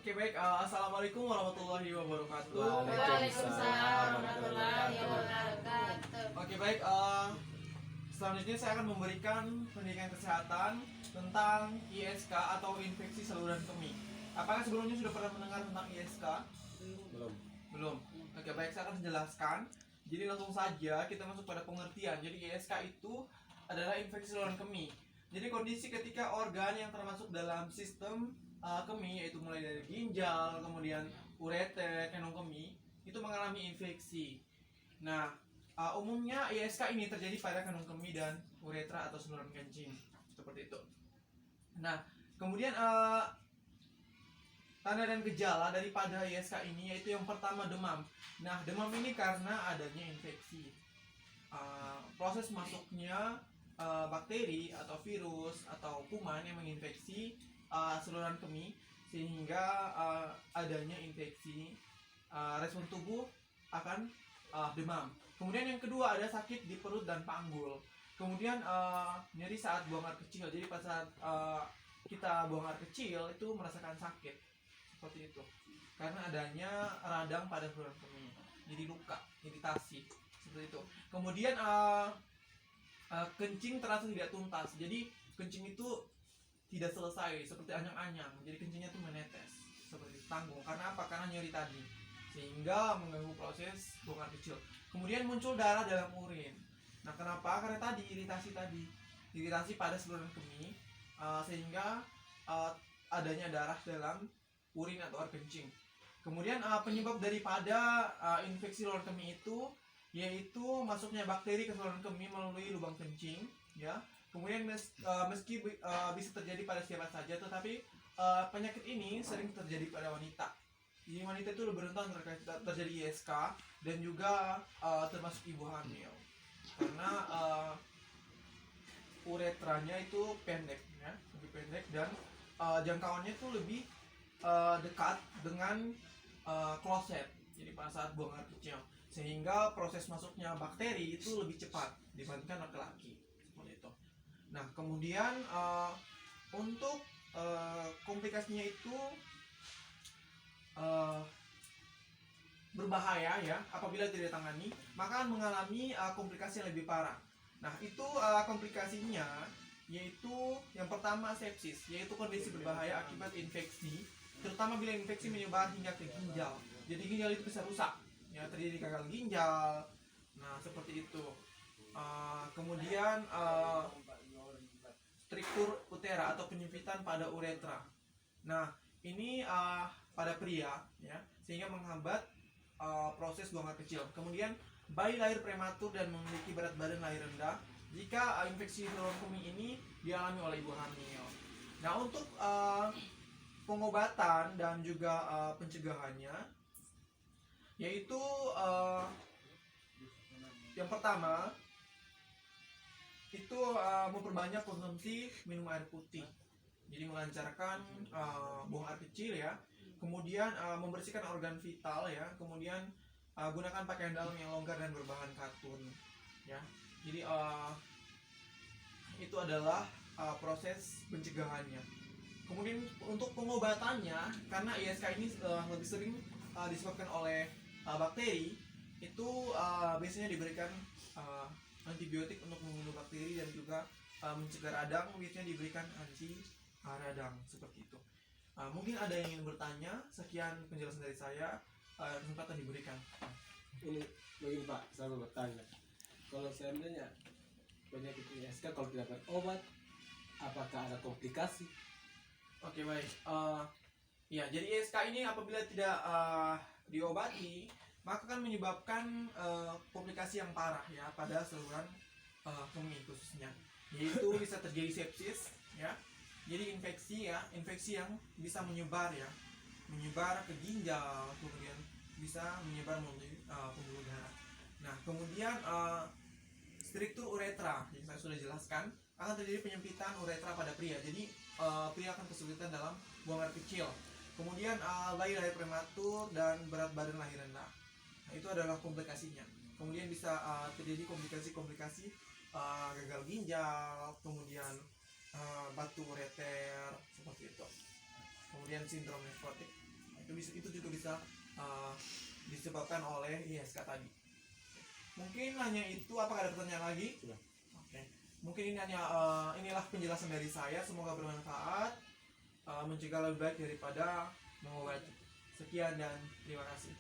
Oke baik, assalamualaikum warahmatullahi wabarakatuh. Waalaikumsalam warahmatullahi wabarakatuh. Oke baik, selanjutnya saya akan memberikan pendidikan kesehatan tentang ISK atau infeksi saluran kemih. Apakah sebelumnya sudah pernah mendengar tentang ISK? Belum. Belum. Oke baik, saya akan menjelaskan. Jadi langsung saja kita masuk pada pengertian. Jadi ISK itu adalah infeksi saluran kemih. Jadi kondisi ketika organ yang termasuk dalam sistem kemih, yaitu mulai dari ginjal, kemudian ureter, kandung kemih, itu mengalami infeksi. Nah, umumnya ISK ini terjadi pada kandung kemih dan uretra atau saluran kencing, seperti itu. Nah, kemudian tanda dan gejala daripada ISK ini yaitu yang pertama demam. Nah, demam ini karena adanya infeksi. Proses masuknya bakteri atau virus atau kuman yang menginfeksi saluran kemih sehingga adanya infeksi, respon tubuh akan demam. Kemudian yang kedua ada sakit di perut dan panggul. Kemudian nyeri saat buang air kecil. Jadi pada saat kita buang air kecil itu merasakan sakit seperti itu karena adanya radang pada saluran kemih. Jadi luka, iritasi seperti itu. Kemudian kencing terasa tidak tuntas. Jadi kencing itu tidak selesai seperti anyang-anyang. Jadi kencingnya itu menetes seperti tanggung. Karena apa? Karena nyeri tadi sehingga mengganggu proses buang air kecil. Kemudian muncul darah dalam urin. Nah, kenapa? Karena tadi iritasi pada saluran kemih sehingga adanya darah dalam urin atau air kencing. Kemudian penyebab daripada infeksi saluran kemih itu yaitu masuknya bakteri ke saluran kemih melalui lubang kencing, ya. Kemudian meski bisa terjadi pada siapa saja, tetapi penyakit ini sering terjadi pada wanita. Jadi wanita itu lebih rentan terjadi ISK dan juga termasuk ibu hamil karena uretranya itu pendek, ya, lebih pendek dan jangkauannya itu lebih dekat dengan kloset. Jadi pada saat buang air kecil, sehingga proses masuknya bakteri itu lebih cepat dibandingkan laki-laki seperti itu. Nah, kemudian untuk komplikasinya itu berbahaya, ya. Apabila tidak ditangani maka akan mengalami komplikasi yang lebih parah. Nah, itu komplikasinya yaitu yang pertama sepsis, yaitu kondisi berbahaya akibat infeksi, terutama bila infeksi menyebar hingga ke ginjal. Jadi ginjal itu bisa rusak, ya, terjadi gagal ginjal. Nah, seperti itu. Kemudian struktur utera atau penyempitan pada uretra. Nah, ini pada pria, ya, sehingga menghambat proses buang air kecil. Kemudian bayi lahir prematur dan memiliki berat badan lahir rendah jika infeksi saluran kemih ini dialami oleh ibu hamil. Nah, untuk pengobatan dan juga pencegahannya yaitu yang pertama itu memperbanyak konsumsi minum air putih, jadi melancarkan buang air kecil, ya. Kemudian membersihkan organ vital, ya. Kemudian gunakan pakaian dalam yang longgar dan berbahan katun, ya. Jadi itu adalah proses pencegahannya. Kemudian untuk pengobatannya, karena ISK ini lebih sering disebabkan oleh bakteri, itu biasanya diberikan antibiotik untuk membunuh bakteri dan juga mencegah radang. Biasanya diberikan anti radang seperti itu. Mungkin ada yang ingin bertanya. Sekian penjelasan dari saya. Kesempatan diberikan. Ini begini Pak, saya mau bertanya. Kalau seandainya penyakit ISK kalau tidak berobat, apakah ada komplikasi? Oke, baik. Ya, jadi ISK ini apabila tidak diobati maka akan menyebabkan komplikasi yang parah, ya, pada saluran kemih khususnya. Yaitu bisa terjadi sepsis, ya. Jadi infeksi, ya, infeksi yang bisa menyebar, ya, menyebar ke ginjal, kemudian bisa menyebar melalui pembuluh darah. Nah, kemudian struktur uretra yang saya sudah jelaskan, akan terjadi penyempitan uretra pada pria. Jadi pria akan kesulitan dalam buang air kecil. Kemudian bayi lahir prematur dan berat badan lahir rendah. Nah, itu adalah komplikasinya. Kemudian bisa terjadi komplikasi gagal ginjal, kemudian batu ureter seperti itu. Kemudian sindrom nefrotik itu juga bisa disebabkan oleh ISK tadi. Mungkin hanya itu. Apakah ada pertanyaan lagi? Sudah. Oke. Mungkin ini hanya inilah penjelasan dari saya. Semoga bermanfaat. Mencegah lebih baik daripada mengobati. Sekian dan terima kasih.